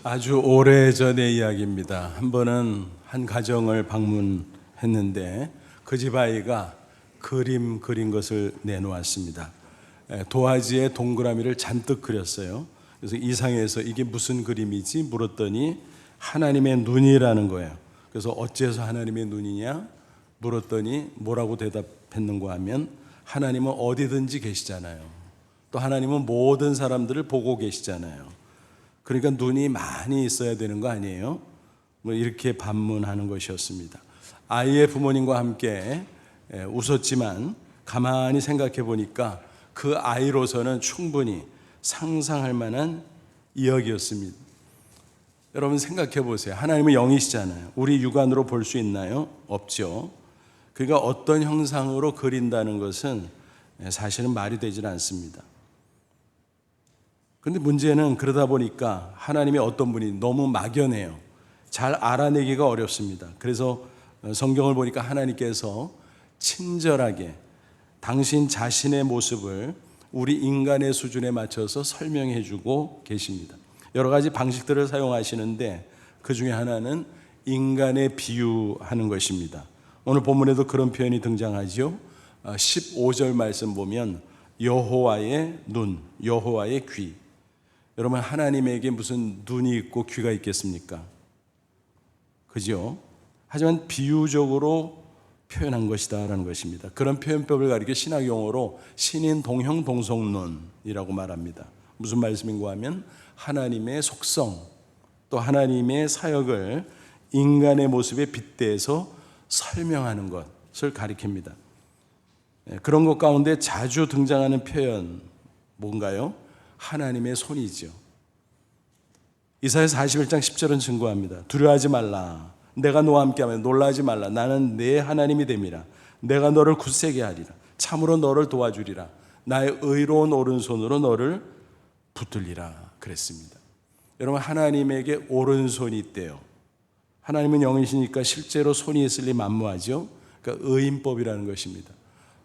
아주 오래전의 이야기입니다. 한 번은 한 가정을 방문했는데 그 집 아이가 그림 그린 것을 내놓았습니다. 도화지에 동그라미를 잔뜩 그렸어요. 그래서 이상해서 이게 무슨 그림이지 물었더니 하나님의 눈이라는 거예요. 그래서 어째서 하나님의 눈이냐 물었더니 뭐라고 대답했는가 하면 하나님은 어디든지 계시잖아요. 또 하나님은 모든 사람들을 보고 계시잖아요. 그러니까 눈이 많이 있어야 되는 거 아니에요? 뭐 이렇게 반문하는 것이었습니다. 아이의 부모님과 함께 웃었지만 가만히 생각해 보니까 그 아이로서는 충분히 상상할 만한 이야기였습니다. 여러분 생각해 보세요. 하나님은 영이시잖아요. 우리 육안으로 볼 수 있나요? 없죠. 그러니까 어떤 형상으로 그린다는 것은 사실은 말이 되질 않습니다. 그런데 문제는 그러다 보니까 하나님이 어떤 분이 너무 막연해요. 잘 알아내기가 어렵습니다. 그래서 성경을 보니까 하나님께서 친절하게 당신 자신의 모습을 우리 인간의 수준에 맞춰서 설명해 주고 계십니다. 여러 가지 방식들을 사용하시는데 그 중에 하나는 인간의 비유하는 것입니다. 오늘 본문에도 그런 표현이 등장하죠. 15절 말씀 보면 여호와의 눈, 여호와의 귀. 여러분 하나님에게 무슨 눈이 있고 귀가 있겠습니까? 그죠? 하지만 비유적으로 표현한 것이다라는 것입니다. 그런 표현법을 가리켜 신학 용어로 신인 동형 동성론이라고 말합니다. 무슨 말씀인가 하면 하나님의 속성 또 하나님의 사역을 인간의 모습에 빗대서 설명하는 것을 가리킵니다. 그런 것 가운데 자주 등장하는 표현 뭔가요? 하나님의 손이죠. 이사야 41장 10절은 증거합니다. 두려워하지 말라. 내가 너와 함께하면 놀라지 말라. 나는 내 하나님이 됨이라. 내가 너를 굳세게 하리라. 참으로 너를 도와주리라. 나의 의로운 오른손으로 너를 붙들리라 그랬습니다. 여러분 하나님에게 오른손이 있대요. 하나님은 영이시니까 실제로 손이 있을 리 만무하죠. 그러니까 의인법이라는 것입니다.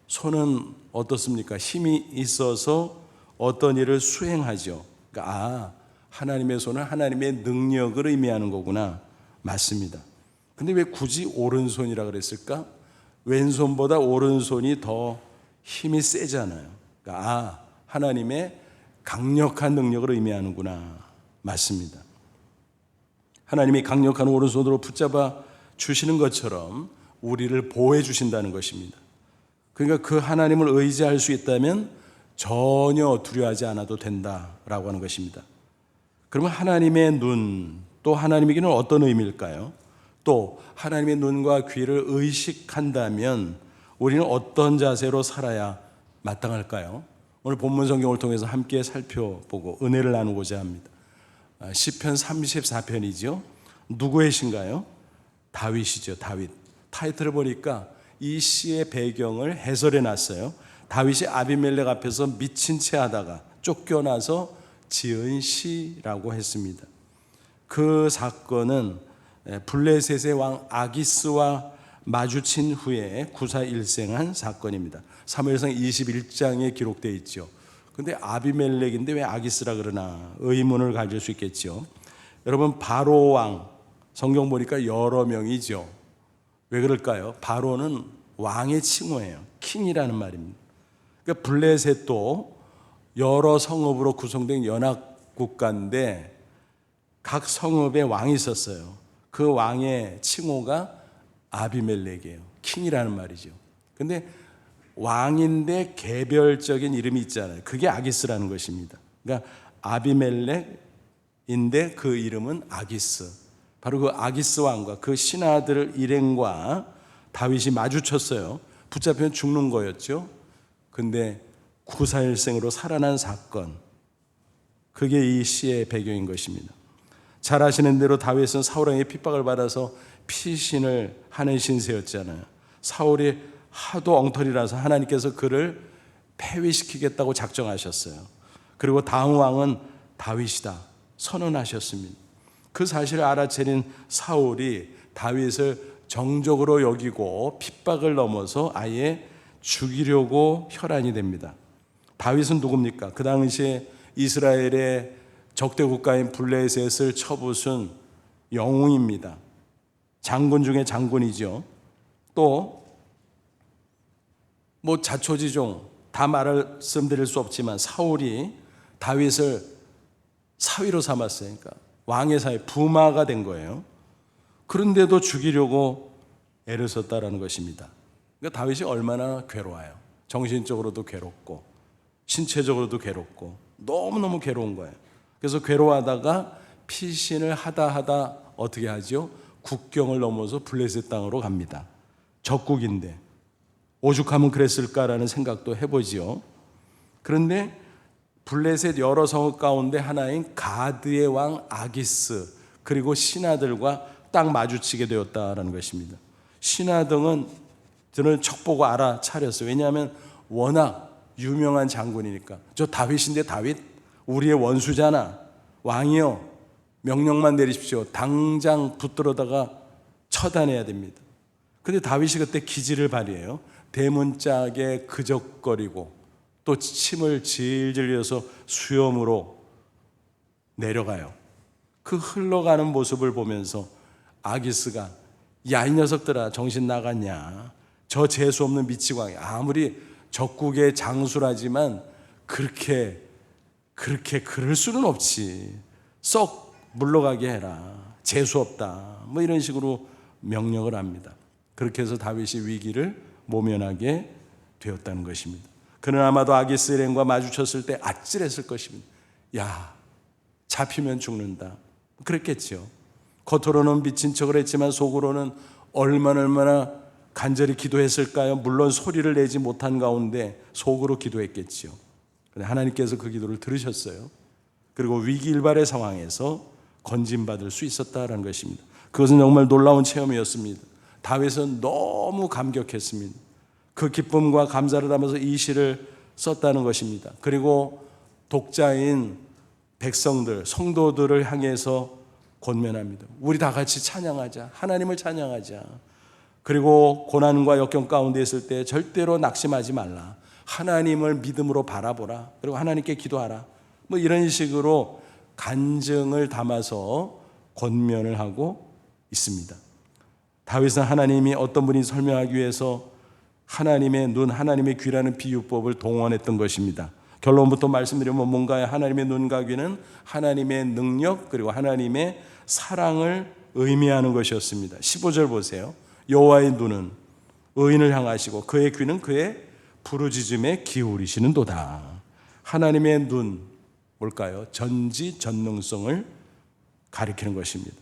손은 어떻습니까? 힘이 있어서 어떤 일을 수행하죠. 그러니까 하나님의 손은 하나님의 능력을 의미하는 거구나. 맞습니다. 근데 왜 굳이 오른손이라 그랬을까? 왼손보다 오른손이 더 힘이 세잖아요. 그러니까 하나님의 강력한 능력을 의미하는구나. 맞습니다. 하나님이 강력한 오른손으로 붙잡아 주시는 것처럼 우리를 보호해 주신다는 것입니다. 그러니까 그 하나님을 의지할 수 있다면 전혀 두려워하지 않아도 된다라고 하는 것입니다. 그러면 하나님의 눈, 또 하나님에게는 어떤 의미일까요? 또 하나님의 눈과 귀를 의식한다면 우리는 어떤 자세로 살아야 마땅할까요? 오늘 본문 성경을 통해서 함께 살펴보고 은혜를 나누고자 합니다. 시편 34편이죠. 누구의 시인가요? 다윗이죠. 다윗. 타이틀을 보니까 이 시의 배경을 해설해 놨어요. 다윗이 아비멜렉 앞에서 미친 채 하다가 쫓겨나서 지은 시라고 했습니다. 그 사건은 블레셋의 왕 아기스와 마주친 후에 구사일생한 사건입니다. 사무엘상 21장에 기록되어 있죠. 근데 아비멜렉인데 왜 아기스라 그러나 의문을 가질 수 있겠죠. 여러분 바로 왕 성경 보니까 여러 명이죠. 왜 그럴까요? 바로는 왕의 칭호예요. 킹이라는 말입니다. 그러니까 블레셋도 여러 성읍으로 구성된 연합국가인데 각 성읍에 왕이 있었어요. 그 왕의 칭호가 아비멜렉이에요. 킹이라는 말이죠. 근데 왕인데 개별적인 이름이 있잖아요. 그게 아기스라는 것입니다. 그러니까 아비멜렉인데 그 이름은 아기스. 바로 그 아기스 왕과 그 신하들 일행과 다윗이 마주쳤어요. 붙잡히면 죽는 거였죠. 근데 구사일생으로 살아난 사건, 그게 이 시의 배경인 것입니다. 잘 아시는 대로 다윗은 사울왕의 핍박을 받아서 피신을 하는 신세였잖아요. 사울이 하도 엉터리라서 하나님께서 그를 폐위시키겠다고 작정하셨어요. 그리고 다음 왕은 다윗이다 선언하셨습니다. 그 사실을 알아채린 사울이 다윗을 정적으로 여기고 핍박을 넘어서 아예 죽이려고 혈안이 됩니다. 다윗은 누굽니까? 그 당시에 이스라엘의 적대 국가인 블레셋을 쳐부순 영웅입니다. 장군 중에 장군이죠. 또 자초지종 다 말씀드릴 수 없지만 사울이 다윗을 사위로 삼았어요. 그러니까 왕의 사위, 부마가 된 거예요. 그런데도 죽이려고 애를 썼다라는 것입니다. 그러니까 다윗이 얼마나 괴로워요. 정신적으로도 괴롭고 신체적으로도 괴롭고 너무너무 괴로운 거예요. 그래서 괴로워하다가 피신을 하다 어떻게 하죠? 국경을 넘어서 블레셋 땅으로 갑니다. 적국인데 오죽하면 그랬을까라는 생각도 해보지요. 그런데 블레셋 여러 성읍 가운데 하나인 가드의 왕 아기스 그리고 신하들과 딱 마주치게 되었다라는 것입니다. 신하들은 척보고 알아차렸어요. 왜냐하면 워낙 유명한 장군이니까. 저 다윗인데 다윗 우리의 원수잖아. 왕이요 명령만 내리십시오. 당장 붙들어다가 처단해야 됩니다. 근데 다윗이 그때 기지를 발휘해요. 대문짝에 그적거리고 또 침을 질질 흘려서 수염으로 내려가요. 그 흘러가는 모습을 보면서 아기스가 야 이 녀석들아 정신 나갔냐. 저 재수 없는 미치광이 아무리 적국의 장수라지만 그렇게 그럴 수는 없지. 썩 물러가게 해라. 재수 없다. 이런 식으로 명령을 합니다. 그렇게 해서 다윗이 위기를 모면하게 되었다는 것입니다. 그는 아마도 아기스 일행과 마주쳤을 때 아찔했을 것입니다. 야, 잡히면 죽는다. 그랬겠죠. 겉으로는 미친 척을 했지만 속으로는 얼마나 간절히 기도했을까요? 물론 소리를 내지 못한 가운데 속으로 기도했겠죠. 그런데 하나님께서 그 기도를 들으셨어요. 그리고 위기일발의 상황에서 건진받을 수 있었다는 것입니다. 그것은 정말 놀라운 체험이었습니다. 다윗은 너무 감격했습니다. 그 기쁨과 감사를 담아서 이 시를 썼다는 것입니다. 그리고 독자인 백성들, 성도들을 향해서 권면합니다. 우리 다 같이 찬양하자. 하나님을 찬양하자. 그리고 고난과 역경 가운데 있을 때 절대로 낙심하지 말라. 하나님을 믿음으로 바라보라. 그리고 하나님께 기도하라. 이런 식으로 간증을 담아서 권면을 하고 있습니다. 다윗은 하나님이 어떤 분이 설명하기 위해서 하나님의 눈, 하나님의 귀라는 비유법을 동원했던 것입니다. 결론부터 말씀드리면 뭔가요? 하나님의 눈과 귀는 하나님의 능력 그리고 하나님의 사랑을 의미하는 것이었습니다. 15절 보세요. 여호와의 눈은 의인을 향하시고 그의 귀는 그의 부르짖음에 기울이시는도다. 하나님의 눈 뭘까요? 전지전능성을 가리키는 것입니다.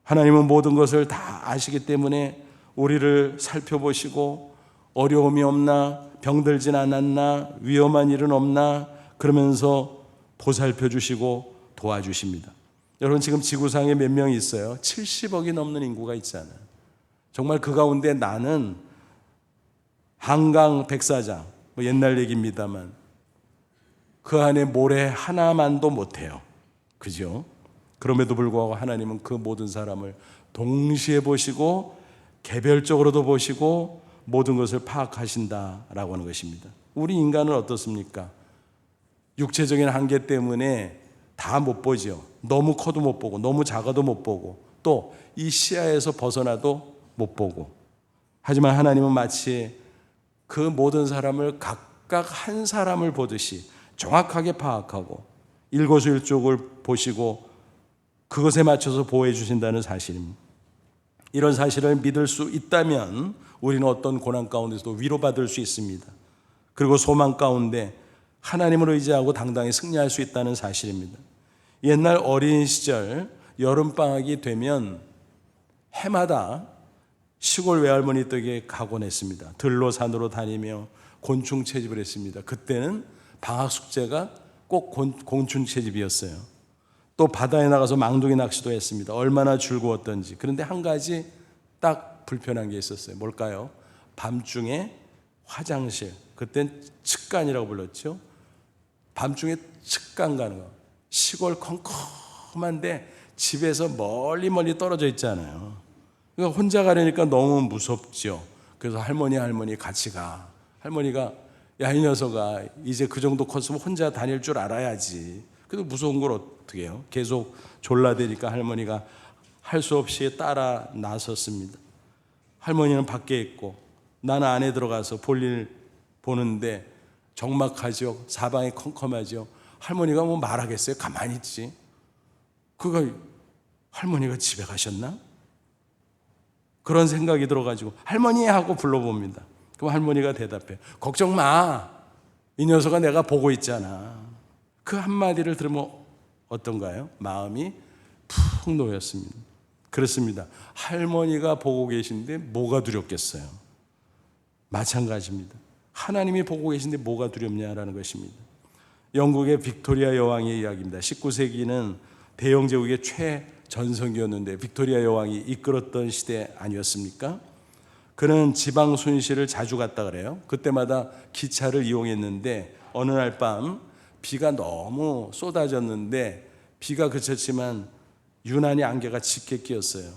하나님은 모든 것을 다 아시기 때문에 우리를 살펴보시고 어려움이 없나, 병들진 않았나, 위험한 일은 없나 그러면서 보살펴 주시고 도와주십니다. 여러분 지금 지구상에 몇 명이 있어요? 70억이 넘는 인구가 있잖아요. 정말 그 가운데 나는 한강 백사장, 옛날 얘기입니다만 그 안에 모래 하나만도 못해요. 그죠? 그럼에도 불구하고 하나님은 그 모든 사람을 동시에 보시고 개별적으로도 보시고 모든 것을 파악하신다라고 하는 것입니다. 우리 인간은 어떻습니까? 육체적인 한계 때문에 다 못 보죠. 너무 커도 못 보고 너무 작아도 못 보고 또 이 시야에서 벗어나도 못 보고. 하지만 하나님은 마치 그 모든 사람을 각각 한 사람을 보듯이 정확하게 파악하고 일거수일투족을 보시고 그것에 맞춰서 보호해 주신다는 사실입니다. 이런 사실을 믿을 수 있다면 우리는 어떤 고난 가운데서도 위로받을 수 있습니다. 그리고 소망 가운데 하나님을 의지하고 당당히 승리할 수 있다는 사실입니다. 옛날 어린 시절 여름방학이 되면 해마다 시골 외할머니 댁에 가곤 했습니다. 들로 산으로 다니며 곤충 채집을 했습니다. 그때는 방학 숙제가 꼭 곤충 채집이었어요. 또 바다에 나가서 망둥이 낚시도 했습니다. 얼마나 즐거웠던지. 그런데 한 가지 딱 불편한 게 있었어요. 뭘까요? 밤중에 화장실, 그땐 측간이라고 불렀죠. 밤중에 측간 가는 거. 시골 컴컴한데 집에서 멀리 떨어져 있잖아요. 그러니까 혼자 가려니까 너무 무섭죠. 그래서 할머니 같이 가. 할머니가 야 이 녀석아 이제 그 정도 컸으면 혼자 다닐 줄 알아야지. 그래도 무서운 걸 어떻게 해요? 계속 졸라대니까 할머니가 할 수 없이 따라 나섰습니다. 할머니는 밖에 있고 나는 안에 들어가서 볼일 보는데 적막하죠. 사방이 컴컴하죠. 할머니가 뭐 말하겠어요? 가만히 있지. 할머니가 집에 가셨나? 그런 생각이 들어가지고 할머니 하고 불러봅니다. 그럼 할머니가 대답해요. 걱정 마. 이 녀석아 내가 보고 있잖아. 그 한마디를 들으면 어떤가요? 마음이 푹 놓였습니다. 그렇습니다. 할머니가 보고 계신데 뭐가 두렵겠어요? 마찬가지입니다. 하나님이 보고 계신데 뭐가 두렵냐라는 것입니다. 영국의 빅토리아 여왕의 이야기입니다. 19세기는 대영 제국의 최전성기였는데 빅토리아 여왕이 이끌었던 시대 아니었습니까? 그는 지방 순시를 자주 갔다 그래요. 그때마다 기차를 이용했는데 어느 날 밤 비가 너무 쏟아졌는데 비가 그쳤지만 유난히 안개가 짙게 끼었어요.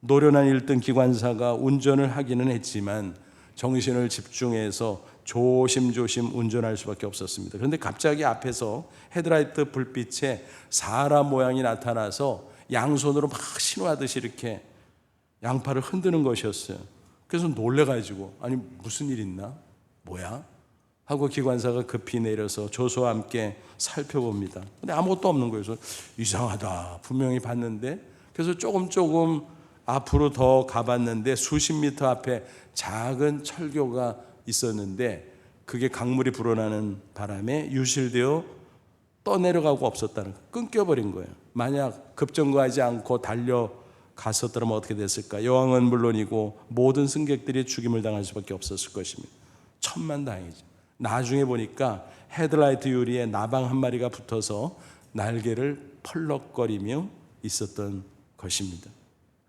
노련한 1등 기관사가 운전을 하기는 했지만 정신을 집중해서 조심조심 운전할 수밖에 없었습니다. 그런데 갑자기 앞에서 헤드라이트 불빛에 사람 모양이 나타나서 양손으로 막 신호하듯이 이렇게 양팔을 흔드는 것이었어요. 그래서 놀래가지고 아니 무슨 일 있나? 뭐야? 하고 기관사가 급히 내려서 조수와 함께 살펴봅니다. 근데 아무것도 없는 거예요. 그래서 이상하다. 분명히 봤는데 그래서 조금 앞으로 더 가봤는데 수십 미터 앞에 작은 철교가 있었는데 그게 강물이 불어나는 바람에 유실되어 떠내려가고 없었다는 거예요. 끊겨버린 거예요. 만약 급정거하지 않고 달려갔었더라면 어떻게 됐을까? 여왕은 물론이고 모든 승객들이 죽임을 당할 수밖에 없었을 것입니다. 천만다행이죠. 나중에 보니까 헤드라이트 유리에 나방 한 마리가 붙어서 날개를 펄럭거리며 있었던 것입니다.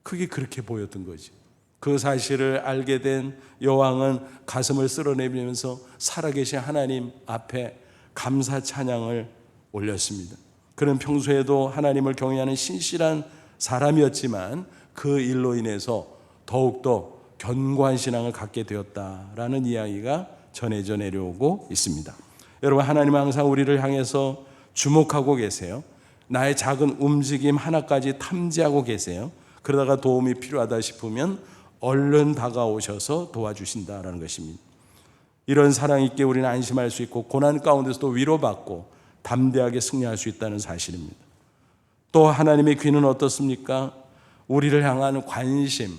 그게 그렇게 보였던 거지. 그 사실을 알게 된 여왕은 가슴을 쓸어내면서 살아계신 하나님 앞에 감사 찬양을 올렸습니다. 그는 평소에도 하나님을 경외하는 신실한 사람이었지만 그 일로 인해서 더욱더 견고한 신앙을 갖게 되었다라는 이야기가 전해져 내려오고 있습니다. 여러분, 하나님은 항상 우리를 향해서 주목하고 계세요. 나의 작은 움직임 하나까지 탐지하고 계세요. 그러다가 도움이 필요하다 싶으면 얼른 다가오셔서 도와주신다라는 것입니다. 이런 사랑 있게 우리는 안심할 수 있고 고난 가운데서도 위로받고 담대하게 승리할 수 있다는 사실입니다. 또 하나님의 귀는 어떻습니까? 우리를 향한 관심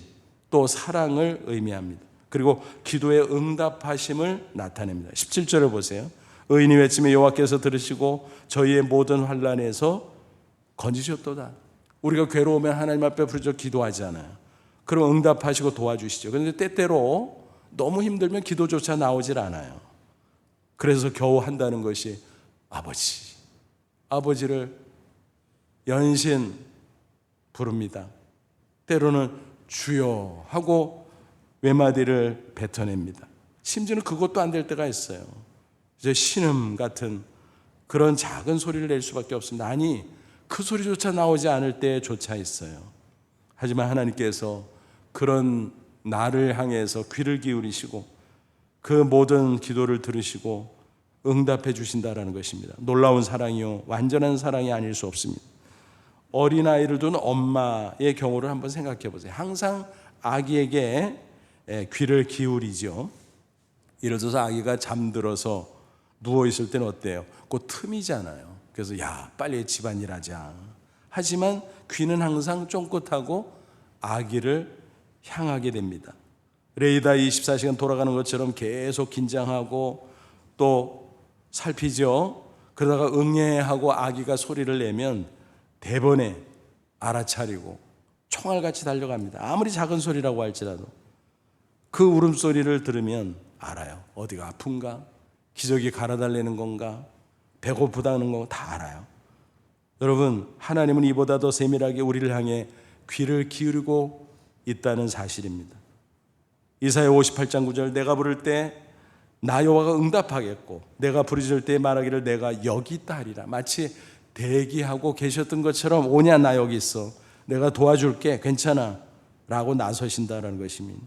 또 사랑을 의미합니다. 그리고 기도의 응답하심을 나타냅니다. 17절을 보세요. 의인이 외치며 여호와께서 들으시고 저희의 모든 환난에서 건지셨도다. 우리가 괴로우면 하나님 앞에 부르짖어 기도하잖아요. 그럼 응답하시고 도와주시죠. 그런데 때때로 너무 힘들면 기도조차 나오질 않아요. 그래서 겨우 한다는 것이 아버지를 연신 부릅니다. 때로는 주여 하고 외마디를 뱉어냅니다. 심지어는 그것도 안 될 때가 있어요. 이제 신음 같은 그런 작은 소리를 낼 수밖에 없습니다. 아니, 그 소리조차 나오지 않을 때조차 있어요. 하지만 하나님께서 그런 나를 향해서 귀를 기울이시고 그 모든 기도를 들으시고 응답해 주신다라는 것입니다. 놀라운 사랑이요, 완전한 사랑이 아닐 수 없습니다. 어린아이를 둔 엄마의 경우를 한번 생각해 보세요. 항상 아기에게 귀를 기울이죠. 예를 들어서 아기가 잠들어서 누워있을 때는 어때요? 그 틈이잖아요. 그래서 야, 빨리 집안일 하자. 하지만 귀는 항상 쫑긋하고 아기를 향하게 됩니다. 레이더 24시간 돌아가는 것처럼 계속 긴장하고 또 살피죠. 그러다가 응애하고 아기가 소리를 내면 대번에 알아차리고 총알같이 달려갑니다. 아무리 작은 소리라고 할지라도 그 울음소리를 들으면 알아요. 어디가 아픈가? 기저귀 갈아달라는 건가? 배고프다는 거 다 알아요. 여러분, 하나님은 이보다 더 세밀하게 우리를 향해 귀를 기울이고 있다는 사실입니다. 이사야 58장 9절 내가 부를 때 나 여호와가 응답하겠고 내가 부르짖을 때 말하기를 내가 여기 있다 하리라. 마치 대기하고 계셨던 것처럼 오냐 나 여기 있어. 내가 도와줄게. 괜찮아. 라고 나서신다라는 것입니다.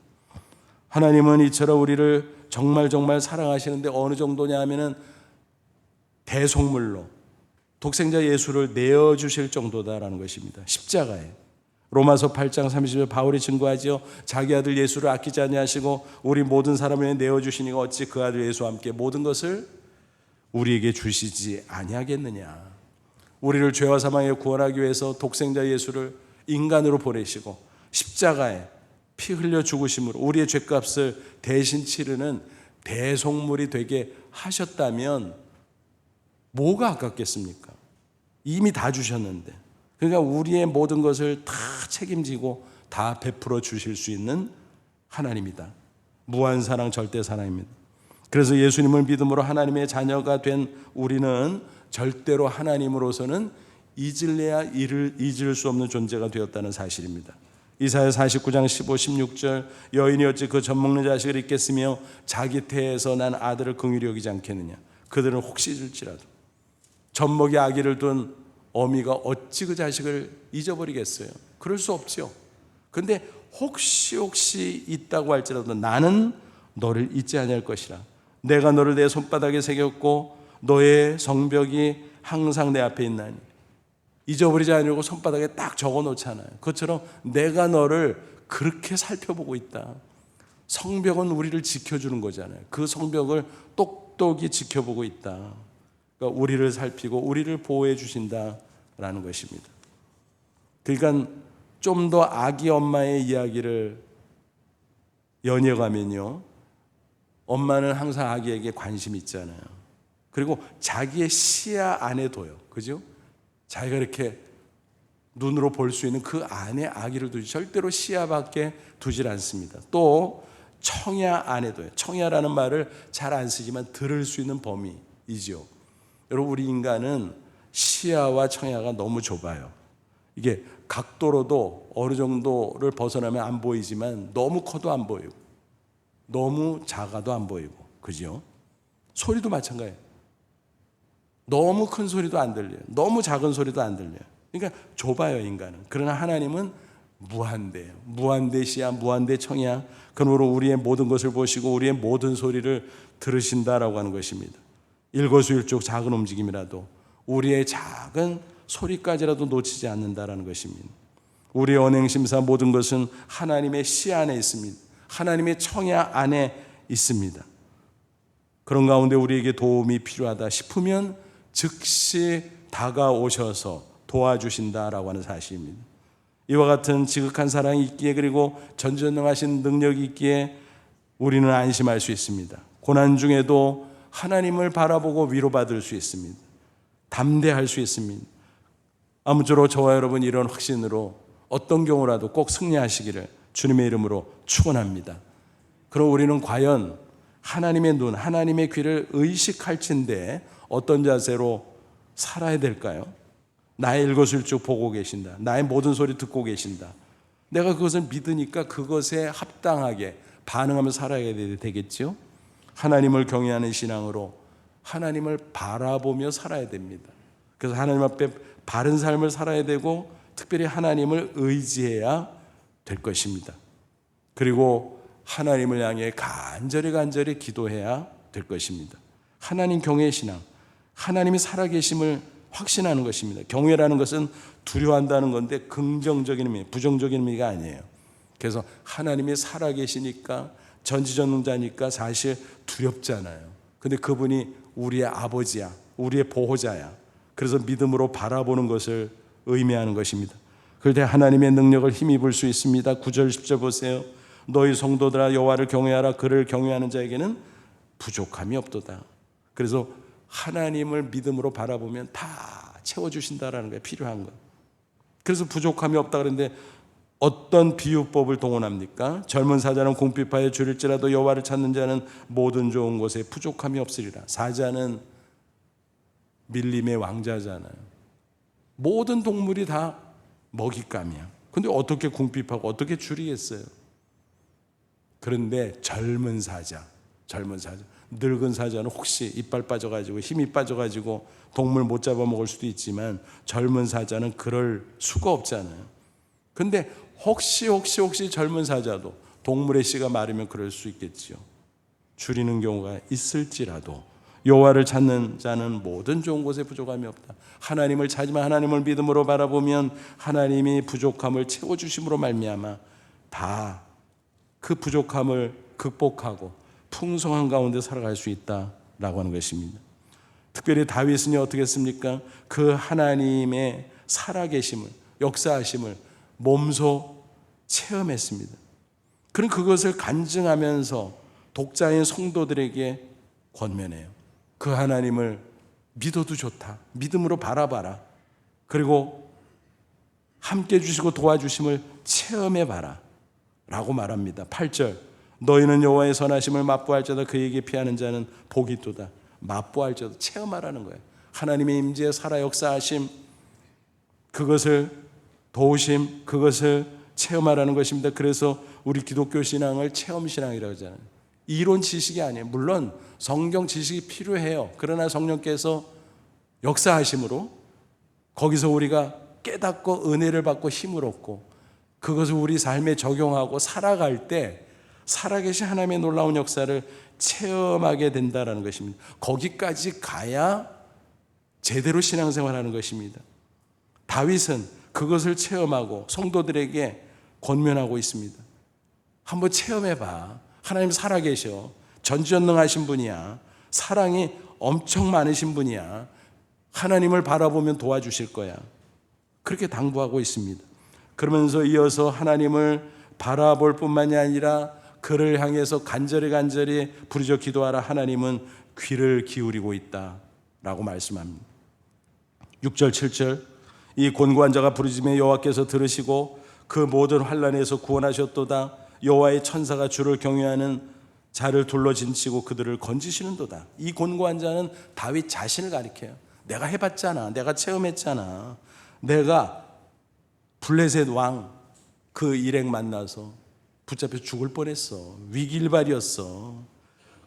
하나님은 이처럼 우리를 정말 사랑하시는데 어느 정도냐 하면은 대속물로 독생자 예수를 내어주실 정도다라는 것입니다. 십자가에. 로마서 8장 30절 바울이 증거하지요. 자기 아들 예수를 아끼지 아니하시고 우리 모든 사람을 위해 내어주시니가 어찌 그 아들 예수와 함께 모든 것을 우리에게 주시지 아니하겠느냐. 우리를 죄와 사망에 구원하기 위해서 독생자 예수를 인간으로 보내시고 십자가에 피 흘려 죽으심으로 우리의 죄값을 대신 치르는 대속물이 되게 하셨다면 뭐가 아깝겠습니까? 이미 다 주셨는데. 그러니까 우리의 모든 것을 다 책임지고 다 베풀어 주실 수 있는 하나님이다. 무한사랑 절대사랑입니다. 그래서 예수님을 믿음으로 하나님의 자녀가 된 우리는 절대로 하나님으로서는 잊을래야 잊을 수 없는 존재가 되었다는 사실입니다. 이사야 49장 15, 16절 여인이 어찌 그 젖먹는 자식을 잊겠으며 자기 태에서 난 아들을 긍휼히 여기지 않겠느냐. 그들은 혹시 잊을지라도 젖먹이 아기를 둔 어미가 어찌 그 자식을 잊어버리겠어요? 그럴 수 없죠. 그런데 혹시 있다고 할지라도 나는 너를 잊지 아니할 것이라. 내가 너를 내 손바닥에 새겼고 너의 성벽이 항상 내 앞에 있나니. 잊어버리지 않으려고 손바닥에 딱 적어놓잖아요. 그것처럼 내가 너를 그렇게 살펴보고 있다. 성벽은 우리를 지켜주는 거잖아요. 그 성벽을 똑똑히 지켜보고 있다. 그러니까 우리를 살피고 우리를 보호해 주신다라는 것입니다. 그러니까 좀 더 아기 엄마의 이야기를 연이어가면요, 엄마는 항상 아기에게 관심이 있잖아요. 그리고 자기의 시야 안에 둬요. 그죠? 자기가 이렇게 눈으로 볼 수 있는 그 안에 아기를 두지 절대로 시야 밖에 두질 않습니다. 또 청야 안에 둬요. 청야라는 말을 잘 안 쓰지만 들을 수 있는 범위이죠. 여러분, 우리 인간은 시야와 청야가 너무 좁아요. 이게 각도로도 어느 정도를 벗어나면 안 보이지만 너무 커도 안 보이고 너무 작아도 안 보이고, 그죠? 소리도 마찬가지예요. 너무 큰 소리도 안 들려요. 너무 작은 소리도 안 들려요. 그러니까 좁아요, 인간은. 그러나 하나님은 무한대예요. 무한대 시야, 무한대 청야. 그러므로 우리의 모든 것을 보시고 우리의 모든 소리를 들으신다라고 하는 것입니다. 일거수일투족 작은 움직임이라도 우리의 작은 소리까지라도 놓치지 않는다라는 것입니다. 우리의 언행심사 모든 것은 하나님의 시야 안에 있습니다. 하나님의 청야 안에 있습니다. 그런 가운데 우리에게 도움이 필요하다 싶으면 즉시 다가오셔서 도와주신다라고 하는 사실입니다. 이와 같은 지극한 사랑이 있기에, 그리고 전지전능하신 능력이 있기에 우리는 안심할 수 있습니다. 고난 중에도 하나님을 바라보고 위로받을 수 있습니다. 담대할 수 있습니다. 아무쪼록 저와 여러분 이런 확신으로 어떤 경우라도 꼭 승리하시기를 주님의 이름으로 축원합니다. 그럼 우리는 과연 하나님의 눈, 하나님의 귀를 의식할진데 어떤 자세로 살아야 될까요? 나의 일거수일투족 보고 계신다. 나의 모든 소리 듣고 계신다. 내가 그것을 믿으니까 그것에 합당하게 반응하며 살아야 되겠죠. 하나님을 경외하는 신앙으로 하나님을 바라보며 살아야 됩니다. 그래서 하나님 앞에 바른 삶을 살아야 되고 특별히 하나님을 의지해야 될 것입니다. 그리고 하나님을 향해 간절히 기도해야 될 것입니다. 하나님 경외의 신앙, 하나님이 살아계심을 확신하는 것입니다. 경외라는 것은 두려워한다는 건데 긍정적인 의미, 부정적인 의미가 아니에요. 그래서 하나님이 살아계시니까, 전지전능자니까 사실 두렵잖아요. 근데 그분이 우리의 아버지야, 우리의 보호자야. 그래서 믿음으로 바라보는 것을 의미하는 것입니다. 그럴 때 하나님의 능력을 힘입을 수 있습니다. 9절 10절 보세요. 너희 성도들아 여호와를 경외하라. 그를 경외하는 자에게는 부족함이 없도다. 그래서 하나님을 믿음으로 바라보면 다 채워주신다라는 게 필요한 것. 그래서 부족함이 없다 그랬는데 어떤 비유법을 동원합니까? 젊은 사자는 궁핍하여 줄일지라도 여호와를 찾는 자는 모든 좋은 곳에 부족함이 없으리라. 사자는 밀림의 왕자잖아요. 모든 동물이 다 먹잇감이야. 근데 어떻게 궁핍하고 어떻게 줄이겠어요? 그런데 젊은 사자, 늙은 사자는 혹시 이빨 빠져가지고 힘이 빠져가지고 동물 못 잡아먹을 수도 있지만 젊은 사자는 그럴 수가 없잖아요. 근데 혹시 젊은 사자도 동물의 씨가 마르면 그럴 수 있겠지요. 줄이는 경우가 있을지라도 여호와를 찾는 자는 모든 좋은 곳에 부족함이 없다. 하나님을 찾으면, 하나님을 믿음으로 바라보면 하나님이 부족함을 채워주심으로 말미암아 다 그 부족함을 극복하고 풍성한 가운데 살아갈 수 있다라고 하는 것입니다. 특별히 다윗은 어떻게 했습니까? 그 하나님의 살아계심을, 역사하심을 몸소 체험했습니다. 그는 그것을 간증하면서 독자인 성도들에게 권면해요. 그 하나님을 믿어도 좋다. 믿음으로 바라봐라. 그리고 함께 주시고 도와주심을 체험해봐라 라고 말합니다. 8절, 너희는 여호와의 선하심을 맛보할지어다 그에게 피하는 자는 복이 있도다. 맛보할지어다, 체험하라는 거예요. 하나님의 임재, 살아 역사하심, 그것을 도우심, 그것을 체험하라는 것입니다. 그래서 우리 기독교 신앙을 체험 신앙이라고 하잖아요. 이론 지식이 아니에요. 물론 성경 지식이 필요해요. 그러나 성령께서 역사하심으로 거기서 우리가 깨닫고 은혜를 받고 힘을 얻고 그것을 우리 삶에 적용하고 살아갈 때 살아계신 하나님의 놀라운 역사를 체험하게 된다는 것입니다. 거기까지 가야 제대로 신앙생활하는 것입니다. 다윗은 그것을 체험하고 성도들에게 권면하고 있습니다. 한번 체험해봐. 하나님 살아계셔. 전지전능하신 분이야. 사랑이 엄청 많으신 분이야. 하나님을 바라보면 도와주실 거야. 그렇게 당부하고 있습니다. 그러면서 이어서 하나님을 바라볼 뿐만이 아니라 그를 향해서 간절히 부르짖어 기도하라. 하나님은 귀를 기울이고 있다라고 말씀합니다. 6절 7절, 이 곤고한 자가 부르짖으며 여호와께서 들으시고 그 모든 환난에서 구원하셨도다. 여호와의 천사가 주를 경외하는 자를 둘러진치고 그들을 건지시는도다. 이 곤고한 자는 다윗 자신을 가리켜요. 내가 해봤잖아. 내가 체험했잖아. 내가 블레셋 왕 그 일행 만나서 붙잡혀 죽을 뻔했어. 위기일발이었어.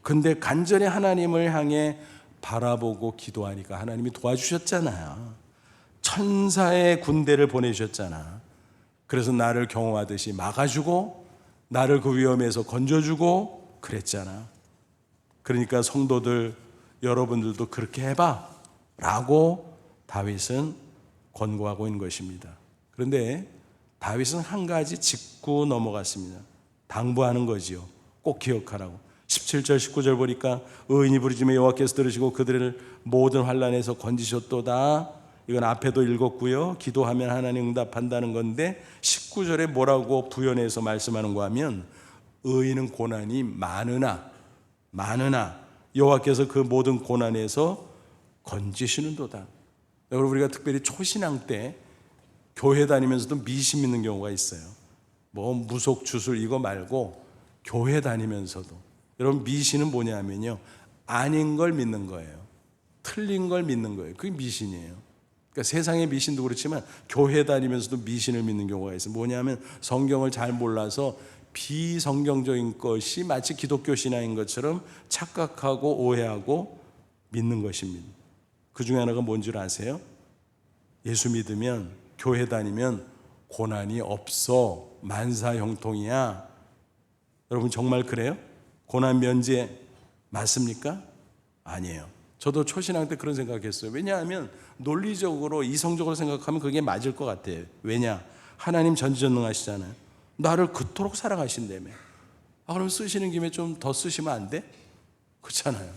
근데 간절히 하나님을 향해 바라보고 기도하니까 하나님이 도와주셨잖아요. 천사의 군대를 보내주셨잖아. 그래서 나를 경호하듯이 막아주고 나를 그 위험에서 건져주고 그랬잖아. 그러니까 성도들 여러분들도 그렇게 해봐 라고 다윗은 권고하고 있는 것입니다. 그런데 다윗은 한 가지 짚고 넘어갔습니다. 당부하는 거지요. 꼭 기억하라고. 17절 19절 보니까 의인이 부르짖으며 여호와께서 들으시고 그들을 모든 환난에서 건지셨도다. 이건 앞에도 읽었고요. 기도하면 하나님 응답한다는 건데 19절에 뭐라고 부연해서 말씀하는가 하면 의인은 고난이 많으나 여호와께서 그 모든 고난에서 건지시는도다. 여러분, 우리가 특별히 초신앙 때 교회 다니면서도 미신 믿는 경우가 있어요. 뭐 무속 주술 이거 말고 교회 다니면서도 여러분 미신은 뭐냐면요, 아닌 걸 믿는 거예요. 틀린 걸 믿는 거예요. 그게 미신이에요. 그러니까 세상의 미신도 그렇지만 교회 다니면서도 미신을 믿는 경우가 있어요. 뭐냐면 성경을 잘 몰라서 비성경적인 것이 마치 기독교 신앙인 것처럼 착각하고 오해하고 믿는 것입니다. 그 중에 하나가 뭔 줄 아세요? 예수 믿으면 교회 다니면 고난이 없어. 만사형통이야. 여러분 정말 그래요? 고난 면제 맞습니까? 아니에요. 저도 초신앙 때 그런 생각했어요. 왜냐하면 논리적으로 이성적으로 생각하면 그게 맞을 것 같아요. 왜냐? 하나님 전지전능하시잖아요. 나를 그토록 사랑하신다며. 그럼 쓰시는 김에 좀 더 쓰시면 안 돼? 그렇잖아요.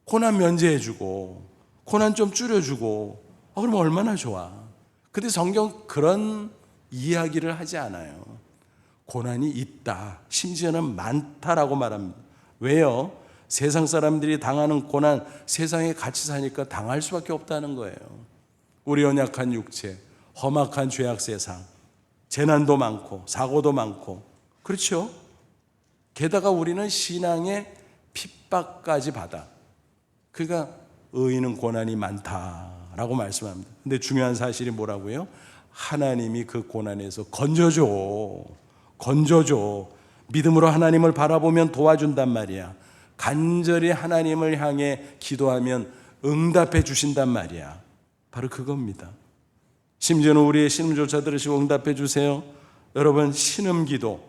고난 면제해주고 고난 좀 줄여주고 그러면 얼마나 좋아. 근데 성경 그런 이야기를 하지 않아요. 고난이 있다. 심지어는 많다라고 말합니다. 왜요? 세상 사람들이 당하는 고난, 세상에 같이 사니까 당할 수밖에 없다는 거예요. 우리 연약한 육체, 험악한 죄악 세상, 재난도 많고 사고도 많고, 그렇죠? 게다가 우리는 신앙의 핍박까지 받아. 그러니까 의인은 고난이 많다라고 말씀합니다. 근데 중요한 사실이 뭐라고요? 하나님이 그 고난에서 건져줘. 믿음으로 하나님을 바라보면 도와준단 말이야. 간절히 하나님을 향해 기도하면 응답해 주신단 말이야. 바로 그겁니다. 심지어는 우리의 신음조차 들으시고 응답해 주세요. 여러분, 신음기도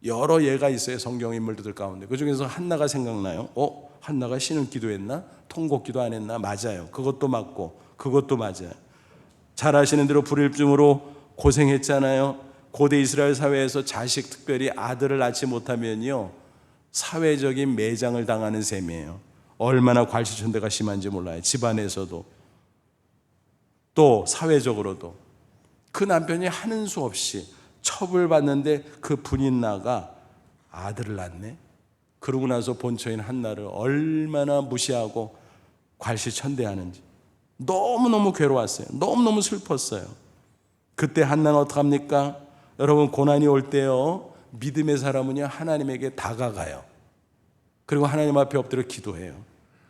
여러 예가 있어요. 성경 인물들 가운데. 그중에서 한나가 생각나요? 한나가 신은 기도했나? 통곡기도 안 했나? 맞아요. 그것도 맞고 그것도 맞아요. 잘 아시는 대로 불일증으로 고생했잖아요. 고대 이스라엘 사회에서 자식, 특별히 아들을 낳지 못하면요, 사회적인 매장을 당하는 셈이에요. 얼마나 괄시천대가 심한지 몰라요. 집안에서도 또 사회적으로도. 그 남편이 하는 수 없이 처벌받는데 그 분인나가 아들을 낳네. 그러고 나서 본처인 한나를 얼마나 무시하고 괄시천대하는지 너무너무 괴로웠어요. 너무너무 슬펐어요. 그때 한나는 어떡합니까? 여러분, 고난이 올 때요, 믿음의 사람은요 하나님에게 다가가요. 그리고 하나님 앞에 엎드려 기도해요.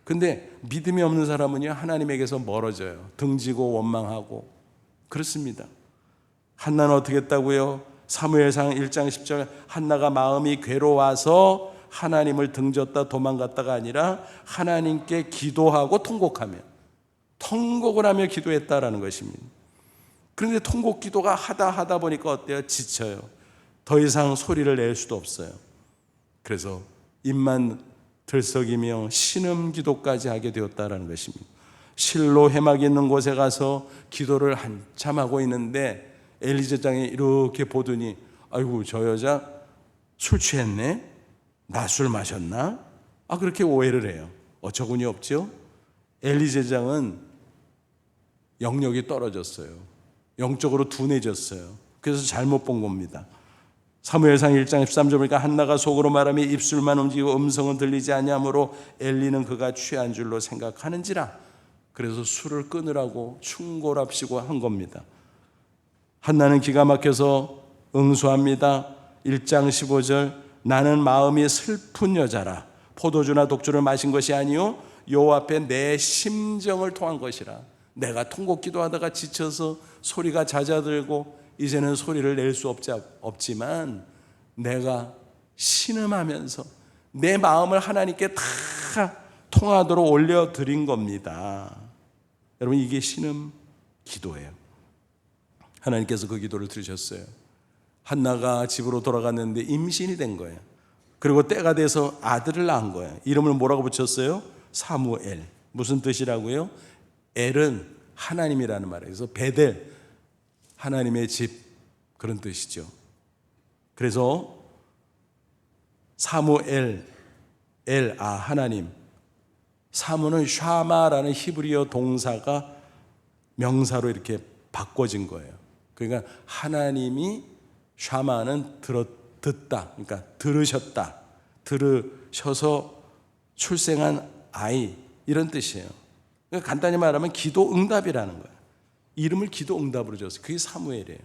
근데 믿음이 없는 사람은요 하나님에게서 멀어져요. 등지고 원망하고 그렇습니다. 한나는 어떻게 했다고요? 사무엘상 1장 10절, 한나가 마음이 괴로워서 하나님을 등졌다 도망갔다가 아니라 하나님께 기도하고 통곡하며, 통곡을 하며 기도했다라는 것입니다. 그런데 통곡 기도가 하다 보니까 어때요? 지쳐요. 더 이상 소리를 낼 수도 없어요. 그래서 입만 들썩이며 신음 기도까지 하게 되었다라는 것입니다. 실로 해막이 있는 곳에 가서 기도를 한참 하고 있는데 엘리 제장이 이렇게 보더니, 아이고 저 여자 술 취했네? 낮술 마셨나? 그렇게 오해를 해요. 어처구니 없죠? 엘리 제장은 영역이 떨어졌어요. 영적으로 둔해졌어요. 그래서 잘못 본 겁니다. 사무엘상 1장 13절 보니까 한나가 속으로 말하며 입술만 움직이고 음성은 들리지 아니하므로 엘리는 그가 취한 줄로 생각하는지라. 그래서 술을 끊으라고 충고랍시고 한 겁니다. 한나는 기가 막혀서 응수합니다. 1장 15절, 나는 마음이 슬픈 여자라. 포도주나 독주를 마신 것이 아니요 여호와 앞에 내 심정을 토한 것이라. 내가 통곡 기도하다가 지쳐서 소리가 잦아들고 이제는 소리를 낼 수 없지만 내가 신음하면서 내 마음을 하나님께 다 통하도록 올려드린 겁니다. 여러분, 이게 신음 기도예요. 하나님께서 그 기도를 들으셨어요. 한나가 집으로 돌아갔는데 임신이 된 거예요. 그리고 때가 돼서 아들을 낳은 거예요. 이름을 뭐라고 붙였어요? 사무엘. 무슨 뜻이라고요? 엘은 하나님이라는 말이에요. 그래서 베델, 하나님의 집, 그런 뜻이죠. 그래서 사무엘, 하나님. 사무는 샤마라는 히브리어 동사가 명사로 이렇게 바꿔진 거예요. 그러니까 하나님이, 샤마는 듣다, 그러니까 들으셨다, 들으셔서 출생한 아이, 이런 뜻이에요. 그러니까 간단히 말하면 기도 응답이라는 거예요. 이름을 기도 응답으로 줬어요. 그게 사무엘이에요.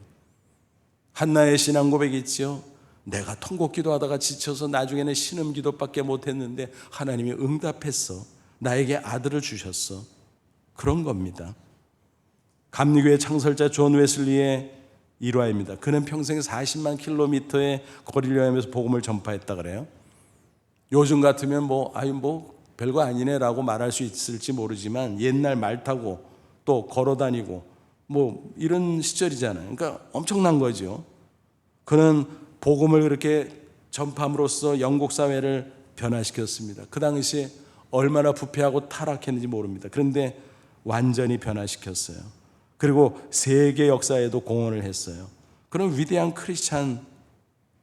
한나의 신앙 고백이 있죠. 내가 통곡 기도하다가 지쳐서 나중에는 신음 기도밖에 못했는데 하나님이 응답했어. 나에게 아들을 주셨어. 그런 겁니다. 감리교회 창설자 존 웨슬리의 일화입니다. 그는 평생 40만 킬로미터의 거리를 여행하면서 복음을 전파했다 그래요. 요즘 같으면 별거 아니네라고 말할 수 있을지 모르지만 옛날 말 타고 또 걸어 다니고 이런 시절이잖아요. 그러니까 엄청난 거죠. 그는 복음을 그렇게 전파함으로써 영국 사회를 변화시켰습니다. 그 당시에 얼마나 부패하고 타락했는지 모릅니다. 그런데 완전히 변화시켰어요. 그리고 세계 역사에도 공헌을 했어요. 그런 위대한 크리스찬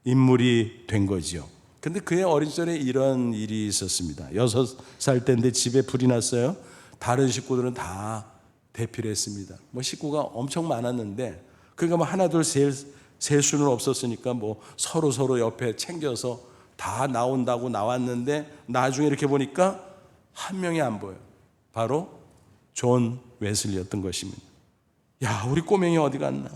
인물이 된 거죠. 근데 그의 어린 시절에 이런 일이 있었습니다. 6살 때인데 집에 불이 났어요. 다른 식구들은 다 대피를 했습니다. 식구가 엄청 많았는데, 그러니까 하나 둘 셀 수는 없었으니까 서로 옆에 챙겨서 다 나온다고 나왔는데, 나중에 이렇게 보니까 한 명이 안 보여요. 바로 존 웨슬리였던 것입니다. 야, 우리 꼬맹이 어디 갔나?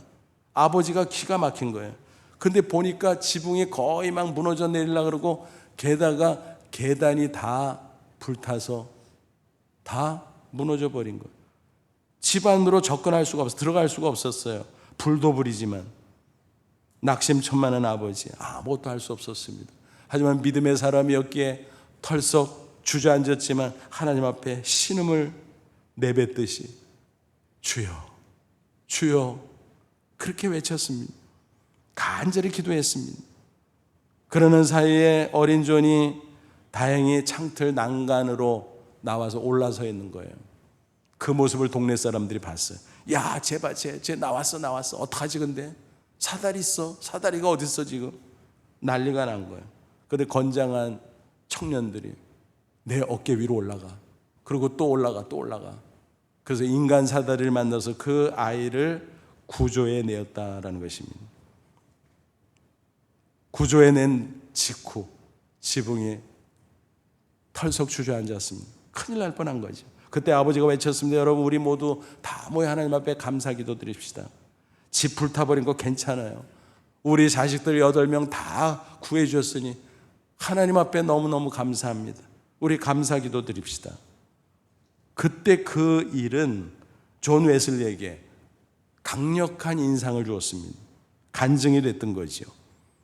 아버지가 기가 막힌 거예요. 근데 보니까 지붕이 거의 막 무너져 내리려고 그러고, 게다가 계단이 다 불타서 다 무너져 버린 거예요. 집 안으로 접근할 수가 없어요. 들어갈 수가 없었어요. 불도 불이지만. 낙심천만한 아버지, 아무것도 할 수 없었습니다. 하지만 믿음의 사람이었기에 털썩 주저앉았지만 하나님 앞에 신음을 내뱉듯이 주여, 주여, 그렇게 외쳤습니다. 간절히 기도했습니다. 그러는 사이에 어린 존이 다행히 창틀 난간으로 나와서 올라서 있는 거예요. 그 모습을 동네 사람들이 봤어요. 야, 쟤 나왔어. 어떡하지 근데? 사다리 있어. 사다리가 어디 있어 지금? 난리가 난 거예요. 근데 건장한 청년들이 내 어깨 위로 올라가. 그리고 또 올라가. 그래서 인간 사다리를 만나서 그 아이를 구조해 내었다라는 것입니다. 구조해 낸 직후 지붕이 털썩 주저앉았습니다. 큰일 날 뻔한 거죠. 그때 아버지가 외쳤습니다. 여러분, 우리 모두 다 모여 하나님 앞에 감사 기도 드립시다. 집 불타버린 거 괜찮아요. 우리 자식들 8명 다 구해 주셨으니 하나님 앞에 너무너무 감사합니다. 우리 감사 기도 드립시다. 그때 그 일은 존 웨슬리에게 강력한 인상을 주었습니다. 간증이 됐던 거죠.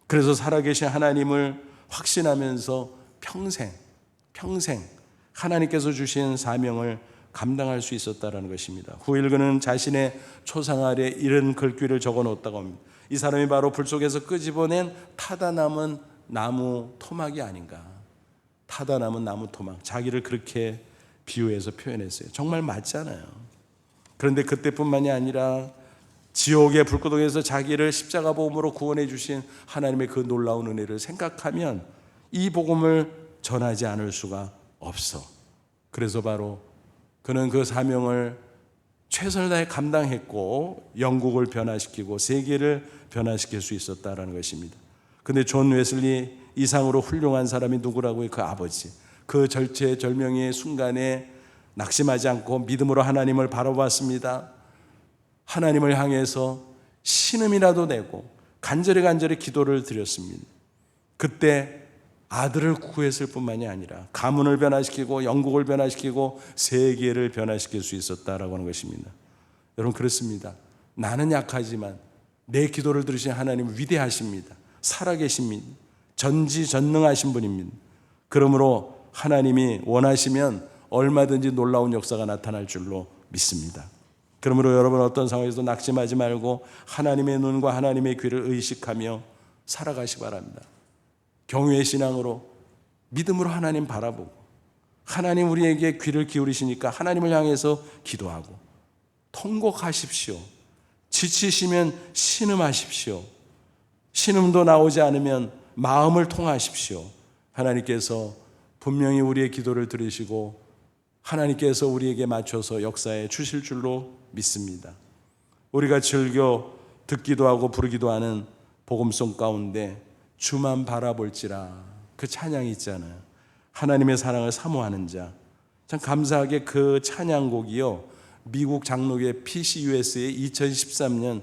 그래서 살아계신 하나님을 확신하면서 평생 하나님께서 주신 사명을 감당할 수 있었다는 것입니다. 후일 그는 자신의 초상 아래 이런 글귀를 적어 놓았다고 합니다. 이 사람이 바로 불 속에서 끄집어낸 타다 남은 나무 토막이 아닌가. 타다 남은 나무 토막. 자기를 그렇게 비유해서 표현했어요. 정말 맞잖아요. 그런데 그때뿐만이 아니라 지옥의 불구덩이에서 자기를 십자가 보험으로 구원해 주신 하나님의 그 놀라운 은혜를 생각하면 이 복음을 전하지 않을 수가 없어. 그래서 바로 그는 그 사명을 최선을 다해 감당했고 영국을 변화시키고 세계를 변화시킬 수 있었다는 것입니다. 근데 존 웨슬리 이상으로 훌륭한 사람이 누구라고요? 그 아버지. 그 절체절명의 순간에 낙심하지 않고 믿음으로 하나님을 바라봤습니다. 하나님을 향해서 신음이라도 내고 간절히 기도를 드렸습니다. 그때 아들을 구했을 뿐만이 아니라 가문을 변화시키고 영국을 변화시키고 세계를 변화시킬 수 있었다라고 하는 것입니다. 여러분, 그렇습니다. 나는 약하지만 내 기도를 들으신 하나님은 위대하십니다. 살아계십니다. 전지전능하신 분입니다. 그러므로 하나님이 원하시면 얼마든지 놀라운 역사가 나타날 줄로 믿습니다. 그러므로 여러분, 어떤 상황에서도 낙심하지 말고 하나님의 눈과 하나님의 귀를 의식하며 살아가시기 바랍니다. 경외의 신앙으로 믿음으로 하나님 바라보고, 하나님 우리에게 귀를 기울이시니까 하나님을 향해서 기도하고, 통곡하십시오. 지치시면 신음하십시오. 신음도 나오지 않으면 마음을 통하십시오. 하나님께서 분명히 우리의 기도를 들으시고 하나님께서 우리에게 맞춰서 역사에 주실 줄로 믿습니다. 우리가 즐겨 듣기도 하고 부르기도 하는 복음송 가운데 주만 바라볼지라, 그 찬양이 있잖아요. 하나님의 사랑을 사모하는 자. 참 감사하게 그 찬양곡이요, 미국 장로교회 PCUS의 2013년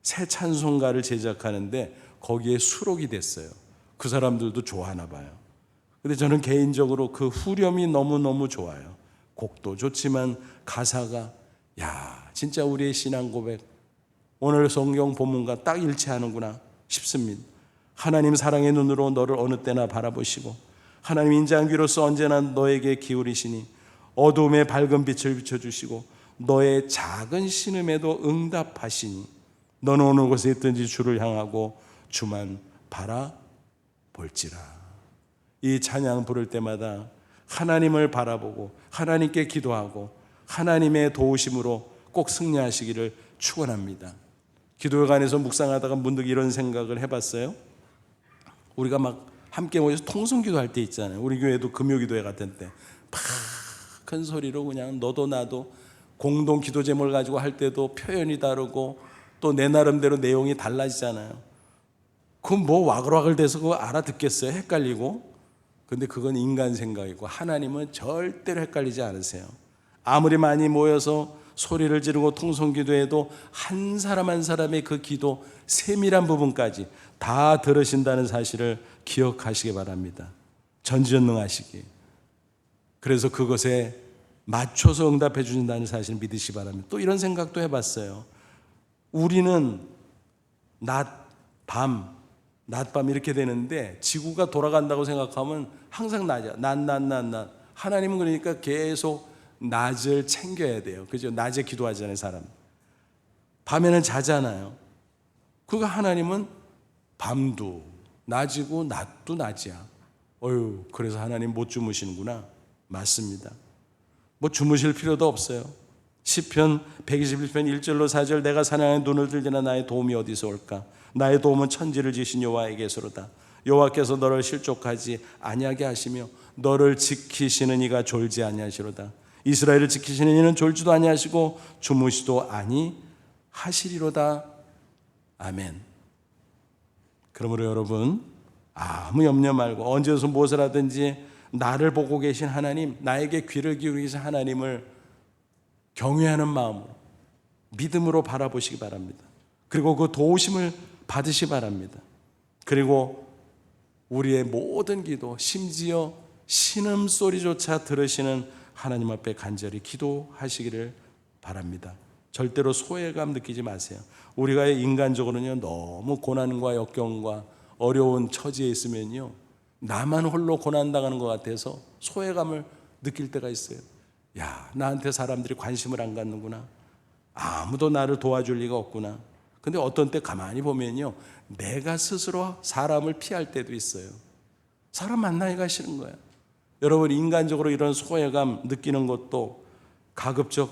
새 찬송가를 제작하는데 거기에 수록이 됐어요. 그 사람들도 좋아하나 봐요. 근데 저는 개인적으로 그 후렴이 너무너무 좋아요. 곡도 좋지만 가사가, 야, 진짜 우리의 신앙 고백, 오늘 성경 본문과 딱 일치하는구나 싶습니다. 하나님 사랑의 눈으로 너를 어느 때나 바라보시고 하나님 인자한 귀로서 언제나 너에게 기울이시니 어두움에 밝은 빛을 비춰주시고 너의 작은 신음에도 응답하시니 너는 어느 곳에 있든지 주를 향하고 주만 바라볼지라. 이 찬양 부를 때마다 하나님을 바라보고 하나님께 기도하고 하나님의 도우심으로 꼭 승리하시기를 축원합니다. 기도회관에서 묵상하다가 문득 이런 생각을 해봤어요. 우리가 막 함께 모여서 통성기도할 때 있잖아요. 우리 교회도 금요기도회 같은 때 큰 소리로 그냥 너도 나도 공동 기도 제목을 가지고 할 때도 표현이 다르고 또 내 나름대로 내용이 달라지잖아요. 그럼 뭐 와글와글 돼서 그거 알아듣겠어요? 헷갈리고. 근데 그건 인간 생각이고 하나님은 절대로 헷갈리지 않으세요. 아무리 많이 모여서 소리를 지르고 통성기도해도 한 사람 한 사람의 그 기도 세밀한 부분까지 다 들으신다는 사실을 기억하시기 바랍니다. 전지전능하시기. 그래서 그것에 맞춰서 응답해 주신다는 사실을 믿으시기 바랍니다. 또 이런 생각도 해봤어요. 우리는 낮밤 이렇게 되는데 지구가 돌아간다고 생각하면 항상 낮이야. 낮. 하나님은 그러니까 계속 낮을 챙겨야 돼요. 그죠? 낮에 기도하잖아요, 사람. 밤에는 자잖아요. 그러니까 하나님은 밤도 낮이고 낮도 낮이야. 어휴, 그래서 하나님 못 주무시는구나. 맞습니다. 뭐 주무실 필요도 없어요. 시편 121편 1절로 4절 내가 사냥하는 눈을 들지나 나의 도움이 어디서 올까? 나의 도움은 천지를 지신 여호와에게서로다. 여호와께서 너를 실족하지 아니하게 하시며 너를 지키시는 이가 졸지 아니하시로다. 이스라엘을 지키시는 이는 졸지도 아니하시고 주무시도 아니하시리로다. 아멘. 그러므로 여러분 아무 염려 말고 언제서 무엇을 하든지 나를 보고 계신 하나님, 나에게 귀를 기울이고 계신 하나님을 경외하는 마음으로 믿음으로 바라보시기 바랍니다. 그리고 그 도우심을 받으시기 바랍니다. 그리고 우리의 모든 기도, 심지어 신음소리조차 들으시는 하나님 앞에 간절히 기도하시기를 바랍니다. 절대로 소외감 느끼지 마세요. 우리가 인간적으로는 너무 고난과 역경과 어려운 처지에 있으면요, 나만 홀로 고난당하는 것 같아서 소외감을 느낄 때가 있어요. 야, 나한테 사람들이 관심을 안 갖는구나. 아무도 나를 도와줄 리가 없구나. 근데 어떤 때 가만히 보면요, 내가 스스로 사람을 피할 때도 있어요. 사람 만나기가 싫은 거야. 여러분, 인간적으로 이런 소외감 느끼는 것도 가급적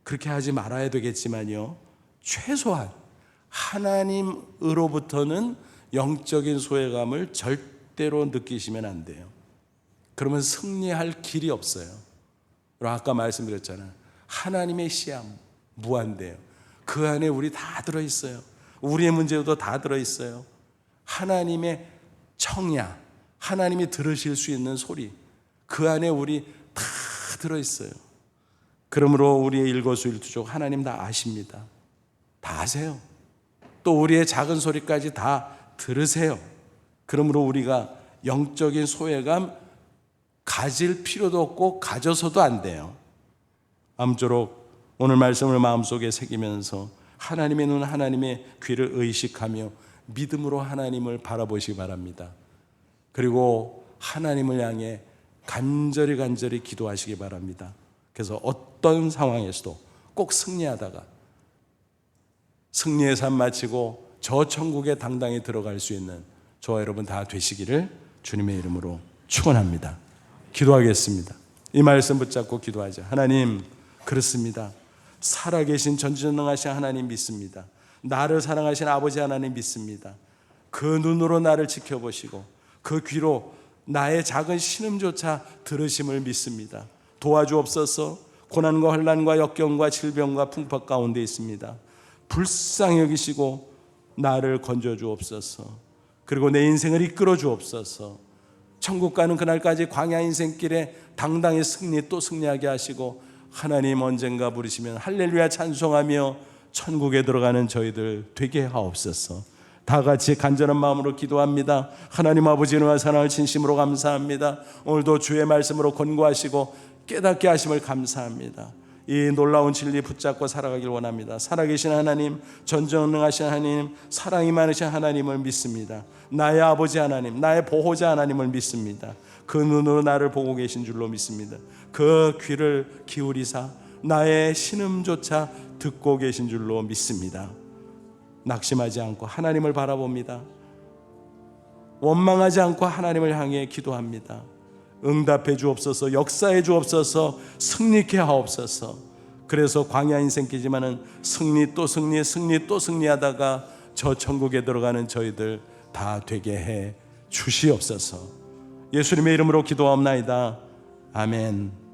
그렇게 하지 말아야 되겠지만요, 최소한 하나님으로부터는 영적인 소외감을 절대로 느끼시면 안 돼요. 그러면 승리할 길이 없어요. 아까 말씀드렸잖아요. 하나님의 시야 무한대요. 그 안에 우리 다 들어있어요. 우리의 문제도 다 들어있어요. 하나님의 청야, 하나님이 들으실 수 있는 소리, 그 안에 우리 다 들어있어요. 그러므로 우리의 일거수일투족 하나님 다 아십니다. 다 아세요. 또 우리의 작은 소리까지 다 들으세요. 그러므로 우리가 영적인 소외감 가질 필요도 없고 가져서도 안 돼요. 아무쪼록 오늘 말씀을 마음속에 새기면서 하나님의 눈, 하나님의 귀를 의식하며 믿음으로 하나님을 바라보시기 바랍니다. 그리고 하나님을 향해 간절히 기도하시기 바랍니다. 그래서 어떤 상황에서도 꼭 승리하다가 승리의 삶 마치고 저 천국에 당당히 들어갈 수 있는 저와 여러분 다 되시기를 주님의 이름으로 축원합니다. 기도하겠습니다. 이 말씀 붙잡고 기도하자. 하나님, 그렇습니다. 살아계신 전지전능하신 하나님 믿습니다. 나를 사랑하신 아버지 하나님 믿습니다. 그 눈으로 나를 지켜보시고 그 귀로 나의 작은 신음조차 들으심을 믿습니다. 도와주옵소서. 고난과 환난과 역경과 질병과 풍파 가운데 있습니다. 불쌍히 여기시고 나를 건져주옵소서. 그리고 내 인생을 이끌어 주옵소서. 천국 가는 그날까지 광야 인생길에 당당히 승리 또 승리하게 하시고 하나님 언젠가 부르시면 할렐루야 찬송하며 천국에 들어가는 저희들 되게 하옵소서. 다 같이 간절한 마음으로 기도합니다. 하나님 아버지 은혜와 사랑을 진심으로 감사합니다. 오늘도 주의 말씀으로 권고하시고 깨닫게 하심을 감사합니다. 이 놀라운 진리 붙잡고 살아가길 원합니다. 살아계신 하나님, 전지전능하신 하나님, 사랑이 많으신 하나님을 믿습니다. 나의 아버지 하나님, 나의 보호자 하나님을 믿습니다. 그 눈으로 나를 보고 계신 줄로 믿습니다. 그 귀를 기울이사 나의 신음조차 듣고 계신 줄로 믿습니다. 낙심하지 않고 하나님을 바라봅니다. 원망하지 않고 하나님을 향해 기도합니다. 응답해 주옵소서. 역사해 주옵소서. 승리케 하옵소서. 그래서 광야 인생기지만은 승리 또 승리, 승리 또 승리하다가 저 천국에 들어가는 저희들 다 되게 해 주시옵소서. 예수님의 이름으로 기도하옵나이다. 아멘.